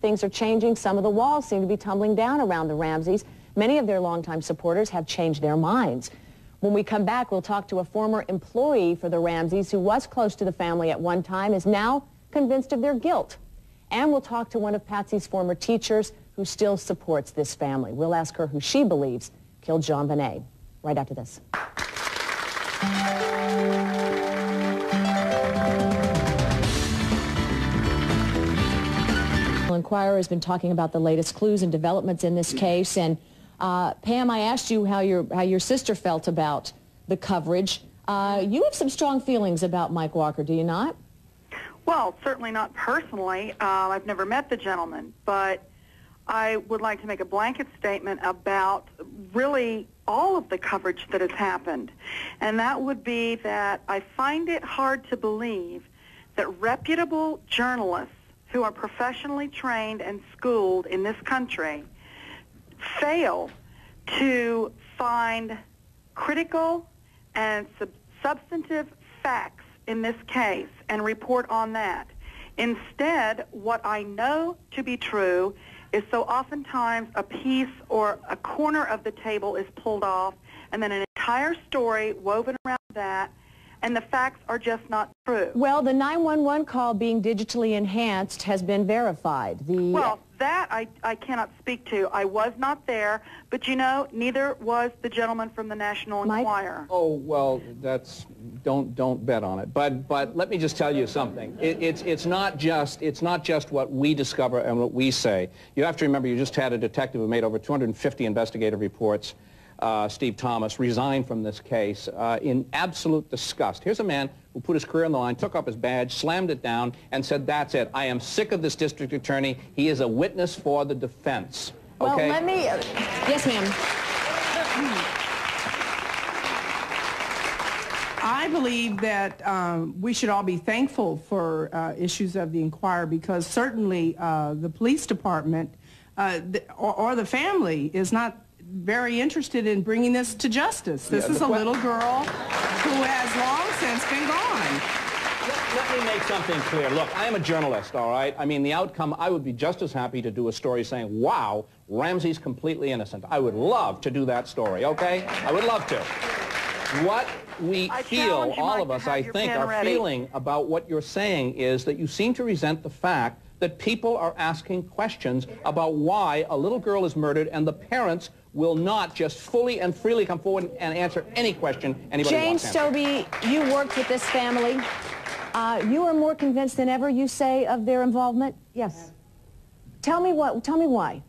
Things are changing. Some of the walls seem to be tumbling down around the Ramseys. Many of their longtime supporters have changed their minds. When we come back, we'll talk to a former employee for the Ramseys who was close to the family at one time, is now convinced of their guilt. And we'll talk to one of Patsy's former teachers who still supports this family. We'll ask her who she believes killed JonBenet. Right after this. Inquirer has been talking about the latest clues and developments in this case, and Pam, I asked you how your sister felt about the coverage. You have some strong feelings about Mike Walker, do you not? Well, certainly not personally. I've never met the gentleman, but I would like to make a blanket statement about really all of the coverage that has happened, and that would be that I find it hard to believe that reputable journalists who are professionally trained and schooled in this country fail to find critical and substantive facts in this case and report on that. Instead, what I know to be true is so oftentimes a piece or a corner of the table is pulled off and then an entire story woven around that, and the facts are just not true. Well, the 911 call being digitally enhanced has been verified. Well, that I cannot speak to. I was not there, but you know, neither was the gentleman from the National Enquirer. Oh, well, that's, don't bet on it. But let me just tell you something. It's not just what we discover and what we say. You have to remember, you just had a detective who made over 250 investigative reports. Steve Thomas, resigned from this case in absolute disgust. Here's a man who put his career on the line, took up his badge, slammed it down, and said, that's it. I am sick of this district attorney. He is a witness for the defense. Okay? Well, let me... yes, ma'am. I believe that we should all be thankful for issues of the Inquirer, because certainly the police department or the family is not very interested in bringing this to justice. This is a little girl who has long since been gone. Let me make something clear. Look, I am a journalist, all right? I mean, the outcome, I would be just as happy to do a story saying, wow, Ramsey's completely innocent. I would love to do that story, okay? I would love to. What we feel, all of us, I think, are feeling about what you're saying is that you seem to resent the fact that people are asking questions about why a little girl is murdered, and the parents will not just fully and freely come forward and answer any question anybody wants to answer. Jane Stobie, you worked with this family. You are more convinced than ever, you say, of their involvement? Yes. Tell me why.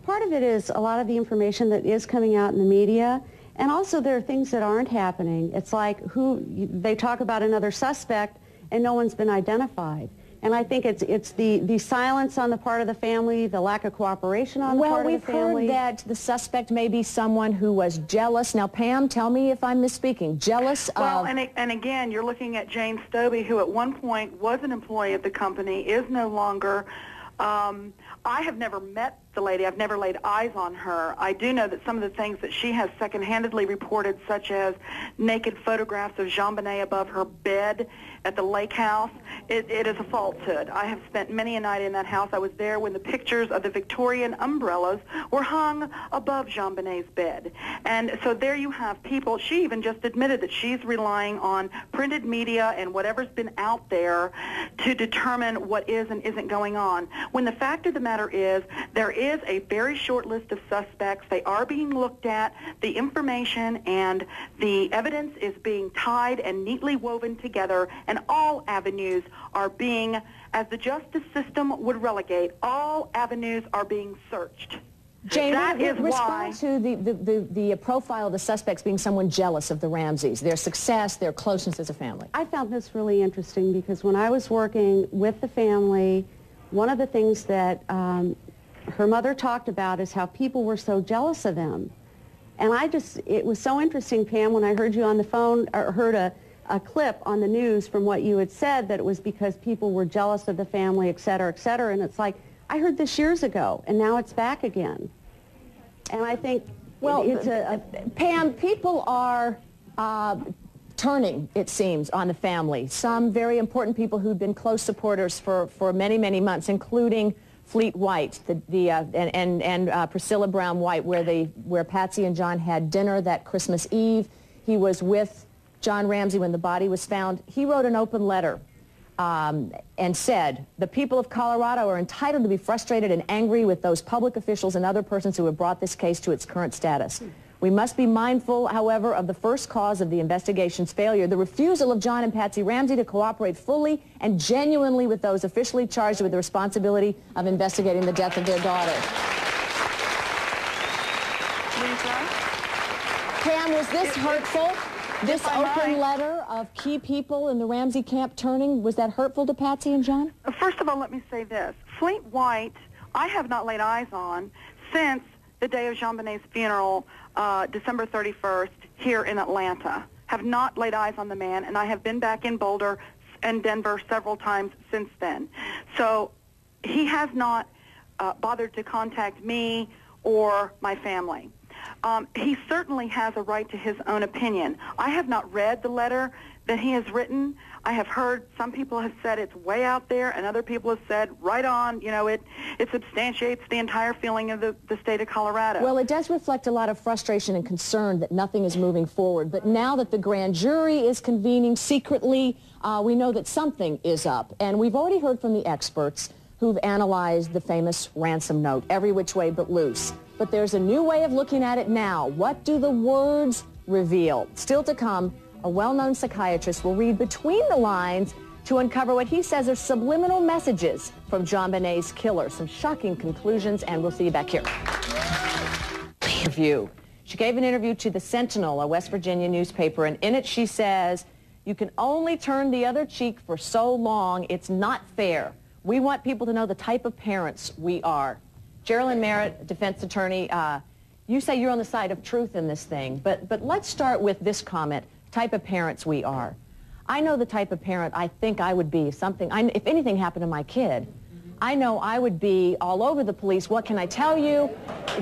Part of it is a lot of the information that is coming out in the media, and also there are things that aren't happening. It's like they talk about another suspect and no one's been identified. And I think it's the silence on the part of the family, the lack of cooperation on the part of the family. Well, we've heard that the suspect may be someone who was jealous. Now, Pam, tell me if I'm misspeaking. Jealous of... Well, and again, you're looking at Jane Stobie, who at one point was an employee of the company, is no longer. I have never met the lady. I've never laid eyes on her. I do know that some of the things that she has second-handedly reported, such as naked photographs of JonBenet above her bed at the lake house, it is a falsehood. I have spent many a night in that house. I was there when the pictures of the Victorian umbrellas were hung above JonBenet's bed. And so there you have people. She even just admitted that she's relying on printed media and whatever's been out there to determine what is and isn't going on. When the fact of the matter is, there is a very short list of suspects. They are being looked at. The information and the evidence is being tied and neatly woven together, and all avenues are being, as the justice system would relegate, all avenues are being searched. Jane, that is respond to the profile of the suspects being someone jealous of the Ramseys, their success, their closeness as a family. I found this really interesting because when I was working with the family, one of the things that her mother talked about is how people were so jealous of them. And it was so interesting, Pam, when I heard you on the phone, or heard a clip on the news from what you had said, that it was because people were jealous of the family, et cetera, and it's like, I heard this years ago, and now it's back again. And I think, well, Pam, people are turning, it seems, on the family. Some very important people who've been close supporters for many, many months, including Fleet White, and Priscilla Brown White, where Patsy and John had dinner that Christmas Eve. He was with John Ramsey when the body was found. He wrote an open letter and said, the people of Colorado are entitled to be frustrated and angry with those public officials and other persons who have brought this case to its current status. We must be mindful, however, of the first cause of the investigation's failure, the refusal of John and Patsy Ramsey to cooperate fully and genuinely with those officially charged with the responsibility of investigating the death of their daughter. Pam, was this hurtful? This open letter of key people in the Ramsey camp turning, was that hurtful to Patsy and John? First of all, let me say this. Fleet White, I have not laid eyes on since the day of JonBenet's funeral, December 31st, here in Atlanta. Have not laid eyes on the man, and I have been back in Boulder and Denver several times since then. So he has not bothered to contact me or my family. He certainly has a right to his own opinion. I have not read the letter that he has written. I have heard some people have said it's way out there, and other people have said right on, you know, it substantiates the entire feeling of the state of Colorado. Well, it does reflect a lot of frustration and concern that nothing is moving forward. But now that the grand jury is convening secretly, we know that something is up. And we've already heard from the experts who've analyzed the famous ransom note, every which way but loose. But there's a new way of looking at it now. What do the words reveal? Still to come, a well-known psychiatrist will read between the lines to uncover what he says are subliminal messages from JonBenet's killer. Some shocking conclusions, and we'll see you back here. Interview. She gave an interview to the Sentinel, a West Virginia newspaper, and in it she says, "You can only turn the other cheek for so long. It's not fair. We want people to know the type of parents we are." Geraldine Merritt, defense attorney, you say you're on the side of truth in this thing, but let's start with this comment, type of parents we are. I know the type of parent I think I would be. If anything happened to my kid, I know I would be all over the police. What can I tell you?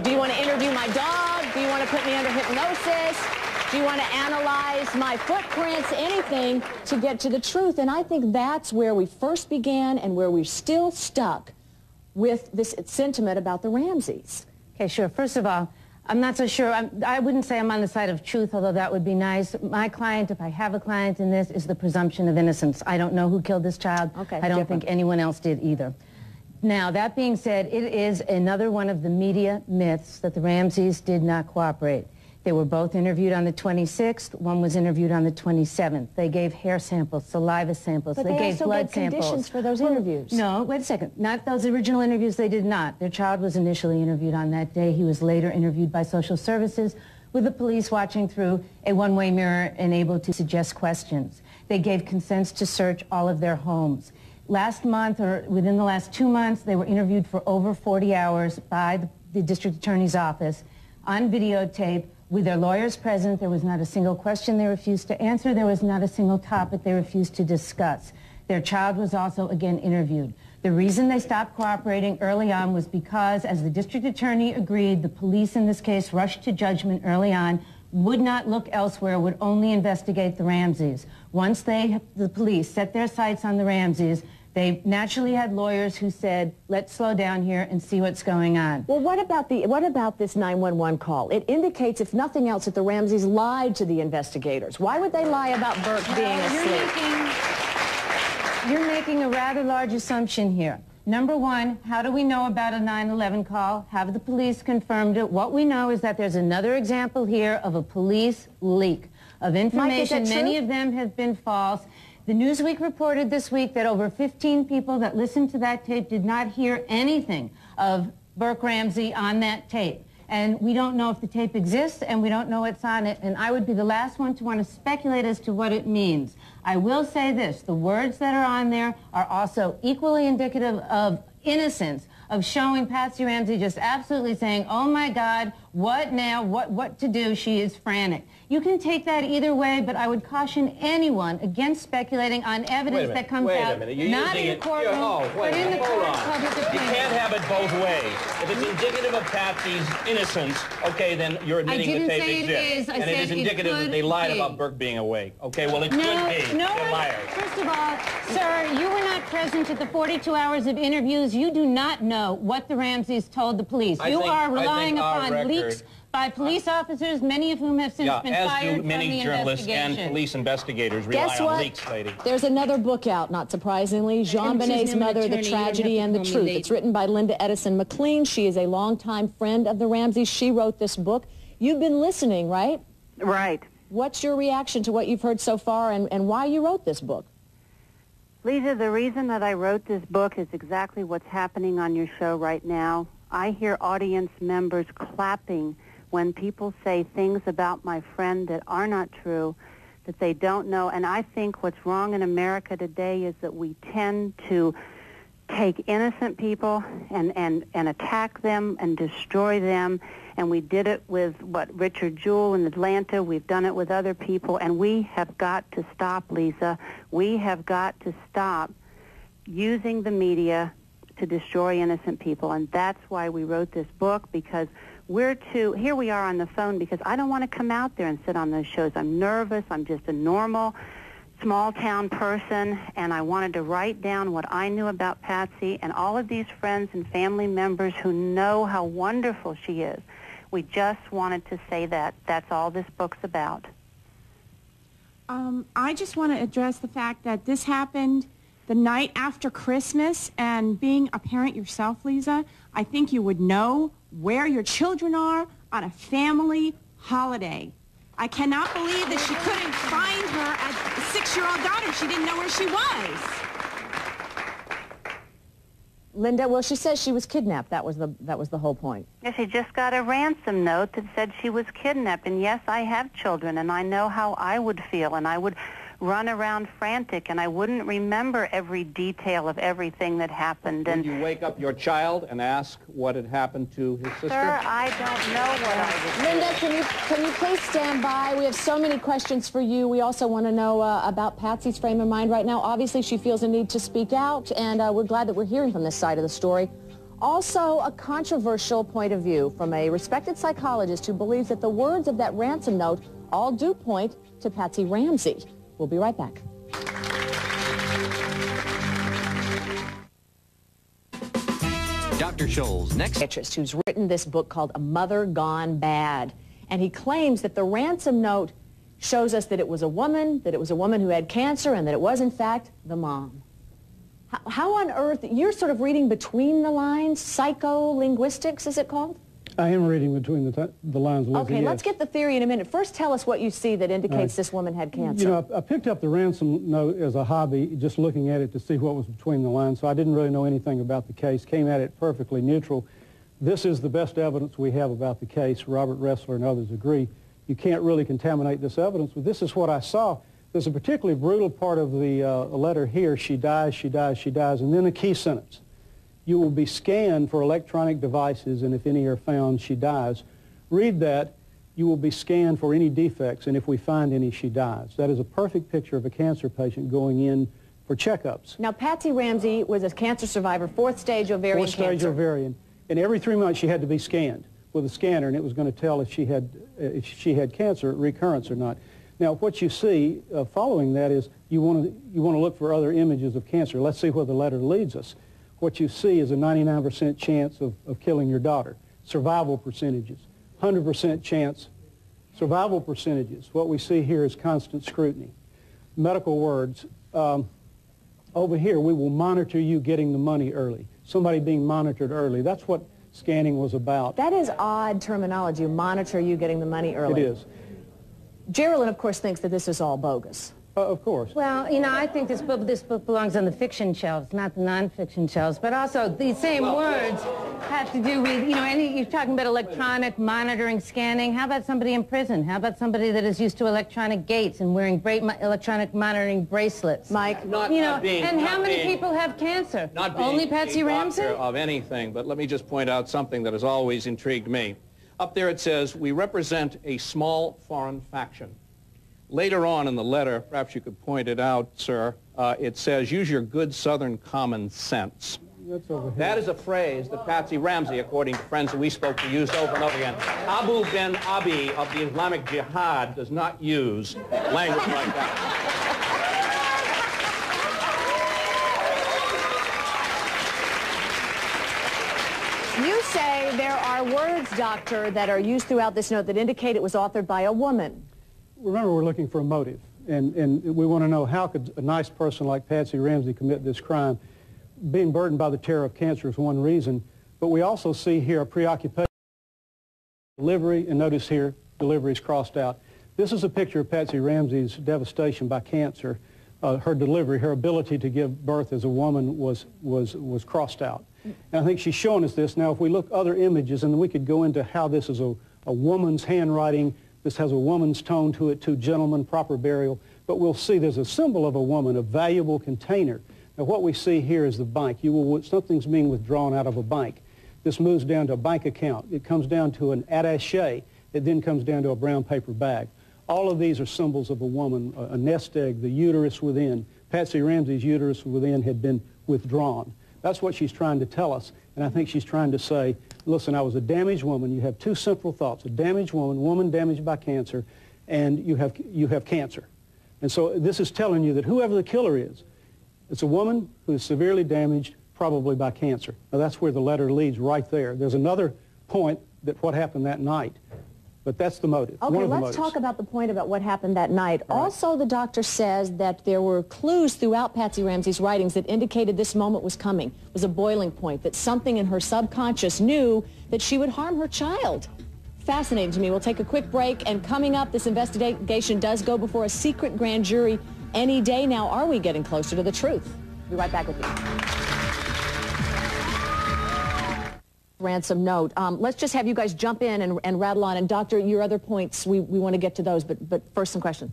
Do you want to interview my dog? Do you want to put me under hypnosis? Do you want to analyze my footprints? Anything to get to the truth. And I think that's where we first began and where we're still stuck with this sentiment about the Ramseys. Okay, sure. First of all, I'm not so sure. I wouldn't say I'm on the side of truth, although that would be nice. My client, if I have a client in this, is the presumption of innocence. I don't know who killed this child. Okay, I don't think anyone else did either. Now, that being said, it is another one of the media myths that the Ramseys did not cooperate. They were both interviewed on the 26th. One was interviewed on the 27th. They gave hair samples, saliva samples. But they gave also blood gave samples. conditions for those interviews. No, wait a second. Not those original interviews. They did not. Their child was initially interviewed on that day. He was later interviewed by social services with the police watching through a one-way mirror and able to suggest questions. They gave consents to search all of their homes. Last month, or within the last 2 months, they were interviewed for over 40 hours by the district attorney's office on videotape. With their lawyers present, there was not a single question they refused to answer. There was not a single topic they refused to discuss. Their child was also, again, interviewed. The reason they stopped cooperating early on was because, as the district attorney agreed, the police in this case rushed to judgment early on, would not look elsewhere, would only investigate the Ramseys. Once the police set their sights on the Ramseys, they naturally had lawyers who said, let's slow down here and see what's going on. Well, what about this 911 call? It indicates, if nothing else, that the Ramseys lied to the investigators. Why would they lie about Burke being asleep? You're making a rather large assumption here. Number one, how do we know about a 911 call? Have the police confirmed it? What we know is that there's another example here of a police leak of information. Mike, is that true? Many of them have been false. The Newsweek reported this week that over 15 people that listened to that tape did not hear anything of Burke Ramsey on that tape. And we don't know if the tape exists, and we don't know what's on it, and I would be the last one to want to speculate as to what it means. I will say this, the words that are on there are also equally indicative of innocence, of showing Patsy Ramsey just absolutely saying, oh my God, what now, what to do, she is frantic. You can take that either way, but I would caution anyone against speculating on evidence that comes out, not in the courtroom, but in the court of public opinion. You can't have it both ways. If it's indicative of Patsy's innocence, okay, then you're admitting the tape exists. And it is indicative that they lied about Burke being awake. Okay, well, it could be. No, They're liars. first of all, sir, you were not present at the 42 hours of interviews. You do not know what the Ramseys told the police. You are relying upon leaks by police officers, many of whom have since been fired as do many journalists and police investigators rely on leaks, lady. There's another book out, not surprisingly, JonBenet's Mother, The Tragedy and the Truth. It's written by Linda Edison McLean. She is a longtime friend of the Ramseys. She wrote this book. You've been listening, right? Right. What's your reaction to what you've heard so far and why you wrote this book? Leeza, the reason that I wrote this book is exactly what's happening on your show right now. I hear audience members clapping when people say things about my friend that are not true, that they don't know. And I think what's wrong in America today is that we tend to take innocent people and attack them and destroy them. And we did it with, Richard Jewell in Atlanta. We've done it with other people. And we have got to stop, Leeza. We have got to stop using the media to destroy innocent people. And that's why we wrote this book, because here we are on the phone because I don't want to come out there and sit on those shows. I'm nervous. I'm just a normal, small-town person, and I wanted to write down what I knew about Patsy and all of these friends and family members who know how wonderful she is. We just wanted to say that. That's all this book's about. I just want to address the fact that this happened the night after Christmas, and being a parent yourself, Leeza, I think you would know where your children are on a family holiday. I cannot believe that she couldn't find her 6-year-old daughter. She didn't know where she was. Linda, well, she says she was kidnapped. That was the whole point. Yes, she just got a ransom note that said she was kidnapped. And yes, I have children, and I know how I would feel, and I would run around frantic, and I wouldn't remember every detail of everything that happened. Would you wake up your child and ask what had happened to his sister? Sir, I don't know what I would do. Linda, can you please stand by? We have so many questions for you. We also want to know about Patsy's frame of mind right now. Obviously, she feels a need to speak out, and we're glad that we're hearing from this side of the story. Also, a controversial point of view from a respected psychologist who believes that the words of that ransom note all do point to Patsy Ramsey. We'll be right back. Dr. Scholl's next Psychiatrist who's written this book called A Mother Gone Bad. And he claims that the ransom note shows us that it was a woman who had cancer, and that it was, in fact, the mom. How on earth, you're sort of reading between the lines, psycholinguistics, is it called? I am reading between the lines, Lizzie, Okay, yes. let's get the theory in a minute. First, tell us what you see that indicates this woman had cancer. You know, I picked up the ransom note as a hobby, just looking at it to see what was between the lines, so I didn't really know anything about the case, came at it perfectly neutral. This is the best evidence we have about the case. Robert Ressler and others agree. You can't really contaminate this evidence, but this is what I saw. There's a particularly brutal part of the letter here, she dies, she dies, she dies, and then a key sentence. You will be scanned for electronic devices, and if any are found, she dies. Read that. You will be scanned for any defects, and if we find any, she dies. That is a perfect picture of a cancer patient going in for checkups. Now, Patsy Ramsey was a cancer survivor, 4th stage ovarian cancer. 4th stage ovarian. And every 3 months she had to be scanned with a scanner, and it was going to tell if she had cancer, recurrence or not. Now, what you see following that is you want to look for other images of cancer. Let's see where the letter leads us. What you see is a 99% chance of killing your daughter. Survival percentages, 100% chance. Survival percentages. What we see here is constant scrutiny. Medical words. Over here, we will monitor you getting the money early. Somebody being monitored early. That's what scanning was about. That is odd terminology, monitor you getting the money early. It is. Geraldine, of course, thinks that this is all bogus. Of course. Well, you know, I think this book belongs on the fiction shelves, not the nonfiction shelves. But also, these same words have to do with, you know, you're talking about electronic monitoring, scanning. How about somebody in prison? How about somebody that is used to electronic gates and wearing great electronic monitoring bracelets? Mike, how many people have cancer? Not being Only Patsy Ramsey? of anything, but let me just point out something that has always intrigued me. Up there it says, we represent a small foreign faction. Later on in the letter, perhaps you could point it out, sir, it says, use your good Southern common sense. That's over here. That is a phrase that Patsy Ramsey, according to friends that we spoke to, used over and over again. Abu bin Abi of the Islamic Jihad does not use language like that. You say there are words, Doctor, that are used throughout this note that indicate it was authored by a woman. Remember, we're looking for a motive, and we want to know how could a nice person like Patsy Ramsey commit this crime. Being burdened by the terror of cancer is one reason, but we also see here a preoccupation with delivery, and notice here, delivery is crossed out. This is a picture of Patsy Ramsey's devastation by cancer. Her delivery, her ability to give birth as a woman was crossed out. And I think she's showing us this. Now, if we look other images, and we could go into how this is a woman's handwriting, this has a woman's tone to it, two gentlemen, proper burial, but we'll see there's a symbol of a woman, a valuable container. Now, what we see here is the bank. Something's being withdrawn out of a bank. This moves down to a bank account. It comes down to an attaché. It then comes down to a brown paper bag. All of these are symbols of a woman, a nest egg, the uterus within. Patsy Ramsey's uterus within had been withdrawn. That's what she's trying to tell us, and I think she's trying to say, listen, I was a damaged woman. You have two central thoughts, a damaged woman damaged by cancer, and you have cancer. And so this is telling you that whoever the killer is, it's a woman who is severely damaged, probably by cancer. Now, that's where the letter leads, right there. There's another point that what happened that night, but that's the motive. Okay, let's talk about the point about what happened that night. Right. Also, the doctor says that there were clues throughout Patsy Ramsey's writings that indicated this moment was coming. It was a boiling point, that something in her subconscious knew that she would harm her child. Fascinating to me. We'll take a quick break, and coming up, this investigation does go before a secret grand jury any day now. Are we getting closer to the truth? We'll be right back with you. Ransom note. Let's just have you guys jump in and rattle on. And Doctor, your other points, we want to get to those, but first some questions.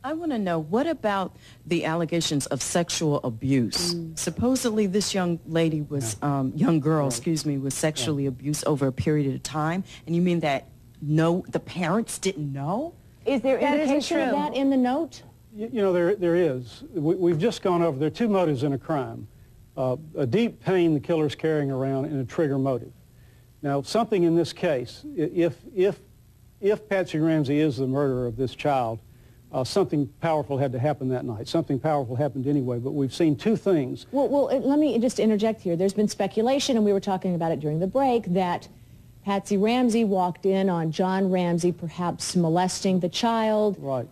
I want to know, what about the allegations of sexual abuse? Supposedly this young lady was, young girl, excuse me, was sexually abused over a period of time, and you mean that the parents didn't know? Is there indication of that in the note? You know, there is. We've just gone over, there are two motives in a crime. A deep pain the killer's carrying around, and a trigger motive. Now, something in this case, if Patsy Ramsey is the murderer of this child, something powerful had to happen that night. Something powerful happened anyway, but we've seen two things. Well, let me just interject here. There's been speculation, and we were talking about it during the break, that Patsy Ramsey walked in on John Ramsey perhaps molesting the child. Right.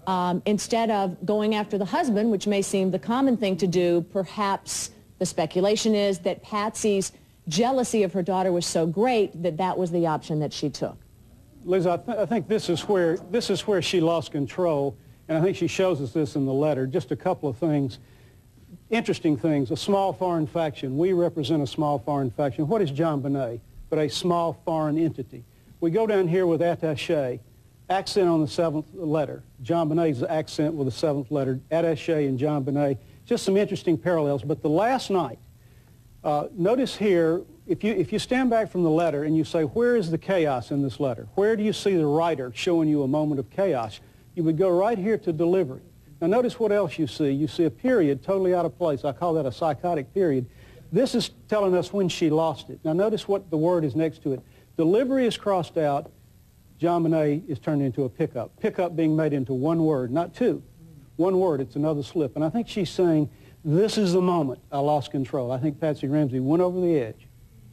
Instead of going after the husband, which may seem the common thing to do, perhaps the speculation is that Patsy's jealousy of her daughter was so great that that was the option that she took. Liza, I think this is where she lost control, and I think she shows us this in the letter. Just a couple of things, interesting things. A small foreign faction. We represent a small foreign faction. What is JonBenet but a small foreign entity? We go down here with attaché, accent on the seventh letter. JonBenet's accent with the seventh letter, attaché and JonBenet. Just some interesting parallels. But the last night, notice here, if you stand back from the letter and you say, where is the chaos in this letter? Where do you see the writer showing you a moment of chaos? You would go right here to delivery. Now notice what else you see. You see a period totally out of place. I call that a psychotic period. This is telling us when she lost it. Now notice what the word is next to it. Delivery is crossed out. JonBenet is turned into a pickup. Pickup being made into one word, not two. One word, it's another slip. And I think she's saying, this is the moment I lost control. I think Patsy Ramsey went over the edge.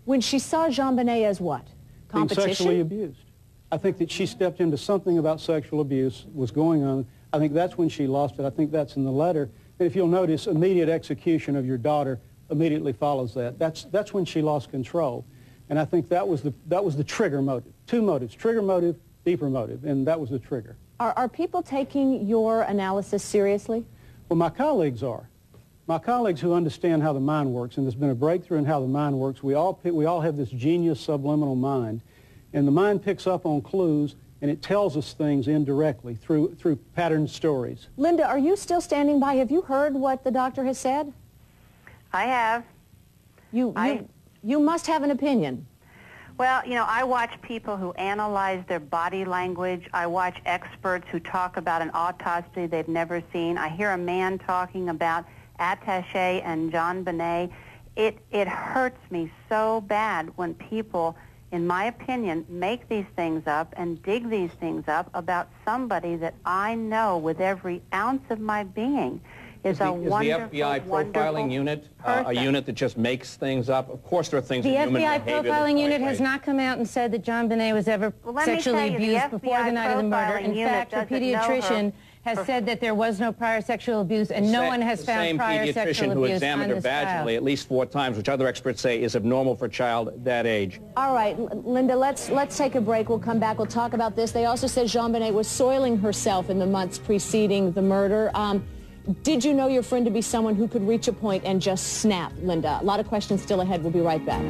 When she saw JonBenet as what? Competition? Being sexually abused. I think that she stepped into something about sexual abuse was going on. I think that's when she lost it. I think that's in the letter. And if you'll notice, immediate execution of your daughter immediately follows that. That's when she lost control. And I think that was the trigger motive. Two motives, trigger motive, deeper motive, and that was the trigger. Are people taking your analysis seriously? Well, my colleagues are. My colleagues who understand how the mind works, and there's been a breakthrough in how the mind works. We all have this genius subliminal mind, and the mind picks up on clues, and it tells us things indirectly through pattern stories. Linda, are you still standing by? Have you heard what the doctor has said? I have. You must have an opinion. Well, you know, I watch people who analyze their body language. I watch experts who talk about an autopsy they've never seen. I hear a man talking about attaché and JonBenet. it hurts me so bad when people, in my opinion, make these things up and dig these things up about somebody that I know with every ounce of my being is a wonderful, the FBI profiling unit a unit that just makes things up? Of course there are things in human behavior. The FBI profiling unit has not come out and said that JonBenet was ever sexually abused before the night of the murder. In fact, her pediatrician has said that there was no prior sexual abuse, and no one has found prior sexual abuse on this child. The same pediatrician who examined her vaginally at least 4 times, which other experts say is abnormal for a child that age. All right, Linda, let's take a break. We'll come back. We'll talk about this. They also said JonBenet was soiling herself in the months preceding the murder. Did you know your friend to be someone who could reach a point and just snap, Linda? A lot of questions still ahead. We'll be right back.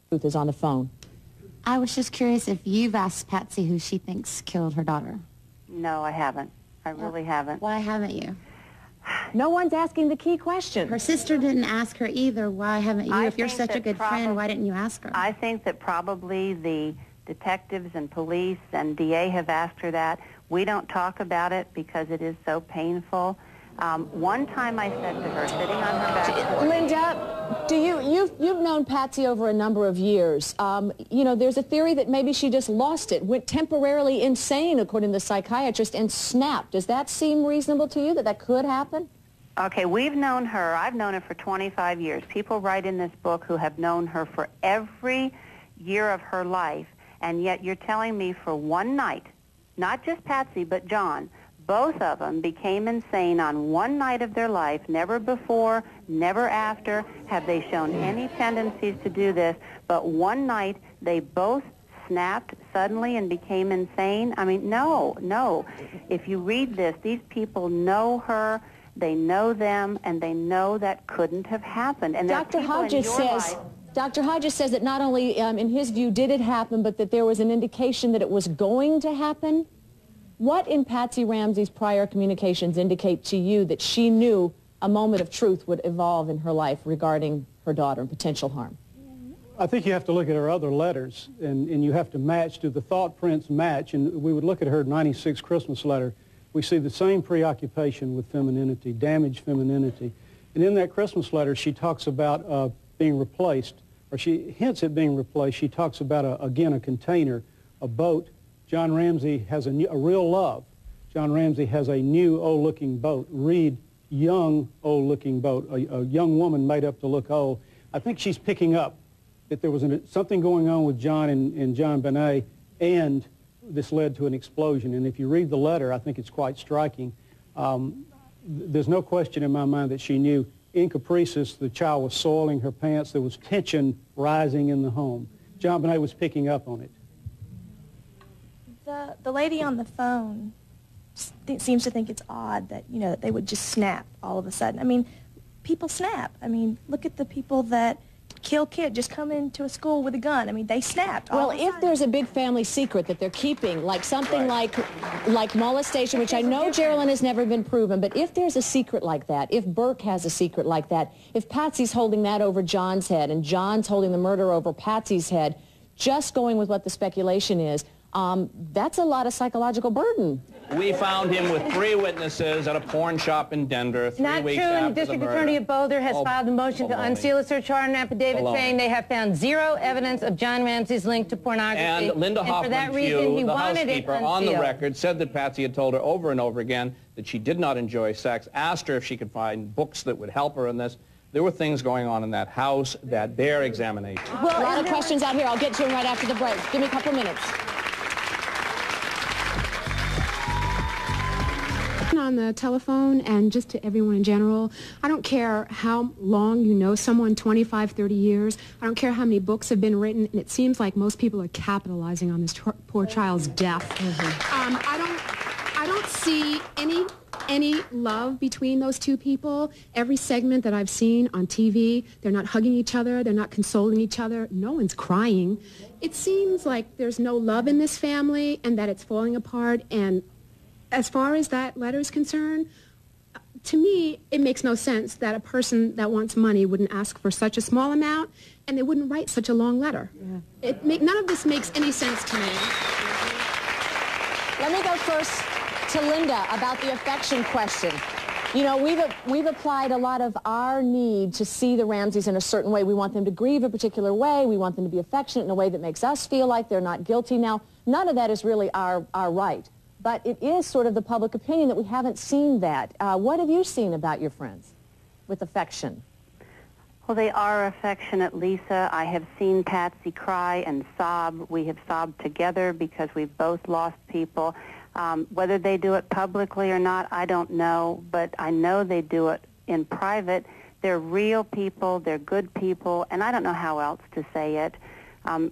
Ruth is on the phone. I was just curious if you've asked Patsy who she thinks killed her daughter. No, I haven't. I really haven't. Why haven't you? No one's asking the key question. Her sister didn't ask her either. Why haven't you? If you're such a good friend, why didn't you ask her? I think that probably the detectives and police and DA have asked her that. We don't talk about it because it is so painful. One time I said to her, sitting on her back porch, Linda, you've known Patsy over a number of years. You know, there's a theory that maybe she just lost it, went temporarily insane, according to the psychiatrist, and snapped. Does that seem reasonable to you, that that could happen? Okay, we've known her. I've known her for 25 years. People write in this book who have known her for every year of her life, and yet you're telling me for one night, not just Patsy, but John, both of them became insane on one night of their life. Never before, never after have they shown any tendencies to do this, but one night they both snapped suddenly and became insane. I mean, no. If you read this, these people know her, they know them, and they know that couldn't have happened. And Dr. Hodges says that not only, in his view, did it happen, but that there was an indication that it was going to happen. What in Patsy Ramsey's prior communications indicate to you that she knew a moment of truth would evolve in her life regarding her daughter and potential harm? I think you have to look at her other letters, and you have to match. Do the thought prints match? And we would look at her 96 Christmas letter. We see the same preoccupation with femininity, damaged femininity. And in that Christmas letter, she talks about being replaced, or she hints at being replaced. She talks about, again, a container, a boat. John Ramsey has a real love. John Ramsey has a new, old-looking boat. Read, young, old-looking boat. A young woman made up to look old. I think she's picking up that there was something going on with John and JonBenet, and this led to an explosion. And if you read the letter, I think it's quite striking. There's no question in my mind that she knew in caprices the child was soiling her pants. There was tension rising in the home. JonBenet was picking up on it. The lady on the phone seems to think it's odd that, you know, that they would just snap all of a sudden. I mean, people snap. I mean, look at the people that kill kids, just come into a school with a gun. I mean, they snapped. Well, if there's a big family secret that they're keeping, like something like molestation, which I know, Geraldine, has never been proven, but if there's a secret like that, if Burke has a secret like that, if Patsy's holding that over John's head and John's holding the murder over Patsy's head, just going with what the speculation is, that's a lot of psychological burden. We found him with 3 witnesses at a porn shop in Denver 3 weeks after the murder. Not true, and the district attorney of Boulder has filed a motion to unseal a search warrant affidavit saying they have found 0 evidence of John Ramsey's link to pornography. And Linda Hoffman, the housekeeper, on the record, said that Patsy had told her over and over again that she did not enjoy sex, asked her if she could find books that would help her in this. There were things going on in that house that bear examination. Well, a lot of questions out here. I'll get to them right after the break. Give me a couple minutes. On the telephone and just to everyone in general, I don't care how long you know someone, 25, 30 years. I don't care how many books have been written, and it seems like most people are capitalizing on this poor child's death. I don't see any love between those two people. Every segment that I've seen on TV, they're not hugging each other, they're not consoling each other, no one's crying. It seems like there's no love in this family and that it's falling apart. And as far as that letter is concerned, to me, it makes no sense that a person that wants money wouldn't ask for such a small amount, and they wouldn't write such a long letter. Yeah. None of this makes any sense to me. Let me go first to Linda about the affection question. You know, we've applied a lot of our need to see the Ramseys in a certain way. We want them to grieve a particular way. We want them to be affectionate in a way that makes us feel like they're not guilty. Now, none of that is really our right. But it is sort of the public opinion that we haven't seen that. What have you seen about your friends with affection? Well, they are affectionate, Lisa. I have seen Patsy cry and sob. We have sobbed together because we've both lost people. Whether they do it publicly or not, I don't know, but I know they do it in private. They're real people, they're good people, and I don't know how else to say it.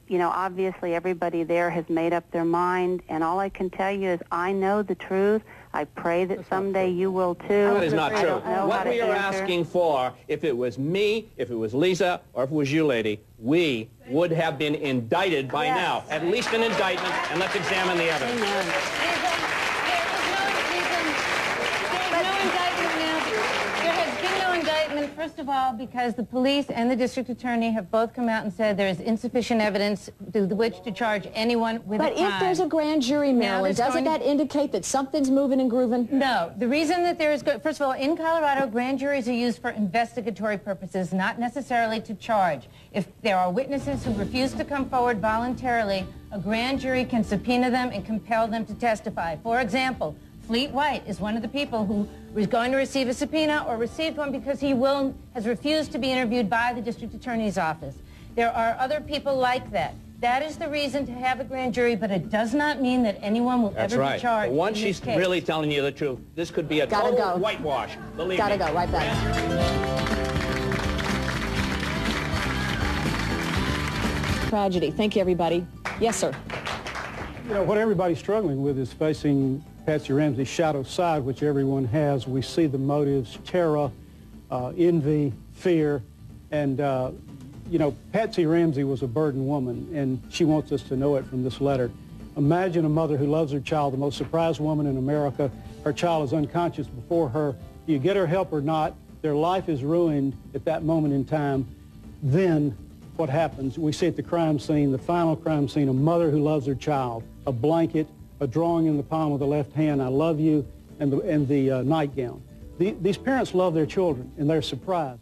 You know, obviously everybody there has made up their mind, and all I can tell you is I know the truth. I pray that someday you will too. That is not true. What we are asking for, if it was me, if it was Leeza, or if it was you, lady, we would have been indicted by now. At least an indictment, and let's examine the evidence. First of all, because the police and the district attorney have both come out and said there is insufficient evidence with which to charge anyone with a crime. But if there's a grand jury, Marilyn, doesn't that indicate that something's moving and grooving? No. The reason that there is, first of all, in Colorado, grand juries are used for investigatory purposes, not necessarily to charge. If there are witnesses who refuse to come forward voluntarily, a grand jury can subpoena them and compel them to testify. For example, Fleet White is one of the people who was going to receive a subpoena or received one because he has refused to be interviewed by the district attorney's office. There are other people like that. That is the reason to have a grand jury, but it does not mean that anyone will ever be charged. But once she's really telling you the truth, this could be a total whitewash. Believe me. Gotta go. Right back. Tragedy. Thank you, everybody. Yes, sir. You know, what everybody's struggling with is facing Patsy Ramsey's shadow side, which everyone has. We see the motives, terror, envy, fear, and, you know, Patsy Ramsey was a burdened woman, and she wants us to know it from this letter. Imagine a mother who loves her child, the most surprised woman in America. Her child is unconscious before her. You get her help or not, their life is ruined at that moment in time. Then what happens? We see at the crime scene, the final crime scene, a mother who loves her child, a blanket, a drawing in the palm of the left hand, I love you, and the nightgown. These parents love their children, and they're surprised.